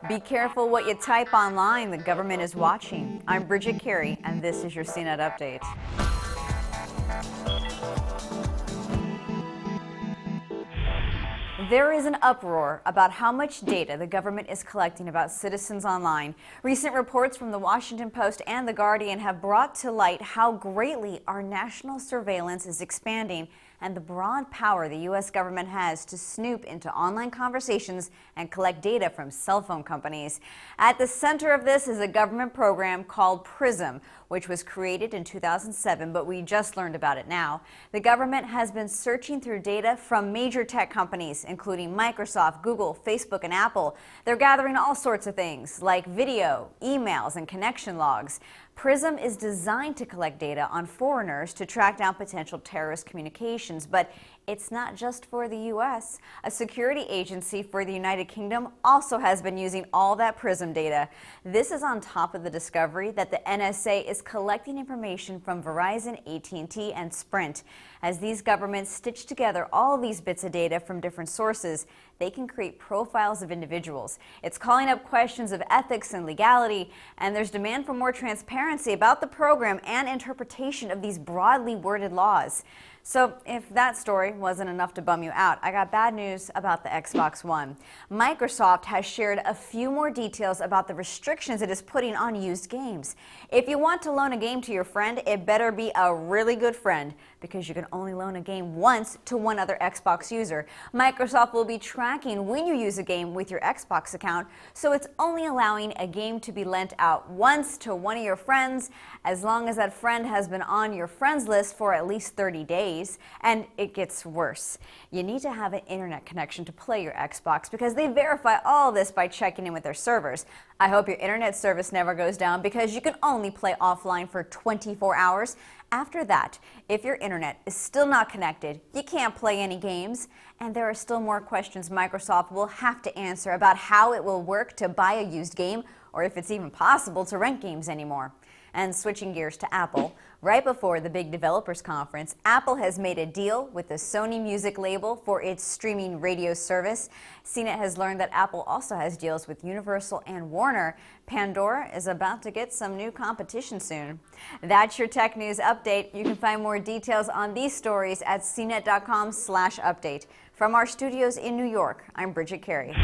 Be careful what you type online. The government is watching. I'm Bridget Carey, and this is your CNET Update. There is an uproar about how much data the government is collecting about citizens online. Recent reports from the Washington Post and The Guardian have brought to light how greatly our national surveillance is expanding and the broad power the U.S. government has to snoop into online conversations and collect data from cell phone companies. At the center of this is a government program called PRISM, which was created in 2007, but we just learned about it now. The government has been searching through data from major tech companies, including Microsoft, Google, Facebook, and Apple. They're gathering all sorts of things like video, emails, and connection logs. PRISM is designed to collect data on foreigners to track down potential terrorist communications, but it's not just for the U.S. A security agency for the United Kingdom also has been using all that PRISM data. This is on top of the discovery that the NSA is collecting information from Verizon, AT&T, and Sprint. As these governments stitch together all these bits of data from different sources, they can create profiles of individuals. It's calling up questions of ethics and legality, and there's demand for more transparency about the program and interpretation of these broadly worded laws. So if that story wasn't enough to bum you out, I got bad news about the Xbox One. Microsoft has shared a few more details about the restrictions it is putting on used games. If you want to loan a game to your friend, it better be a really good friend, because you can only loan a game once to one other Xbox user. Microsoft will be tracking when you use a game with your Xbox account, so it's only allowing a game to be lent out once to one of your friends, as long as that friend has been on your friends list for at least 30 days. And it gets worse. You need to have an internet connection to play your Xbox, because they verify all this by checking in with their servers. I hope your internet service never goes down, because you can only play offline for 24 hours. After that, if your internet is still not connected, you can't play any games. And there are still more questions Microsoft will have to answer about how it will work to buy a used game, or if it's even possible to rent games anymore. And switching gears to Apple, right before the big developers conference, Apple has made a deal with the Sony Music label for its streaming radio service. CNET has learned that Apple also has deals with Universal and Warner. Pandora is about to get some new competition soon. That's your tech news update. You can find more details on these stories at cnet.com/update. From our studios in New York, I'm Bridget Carey.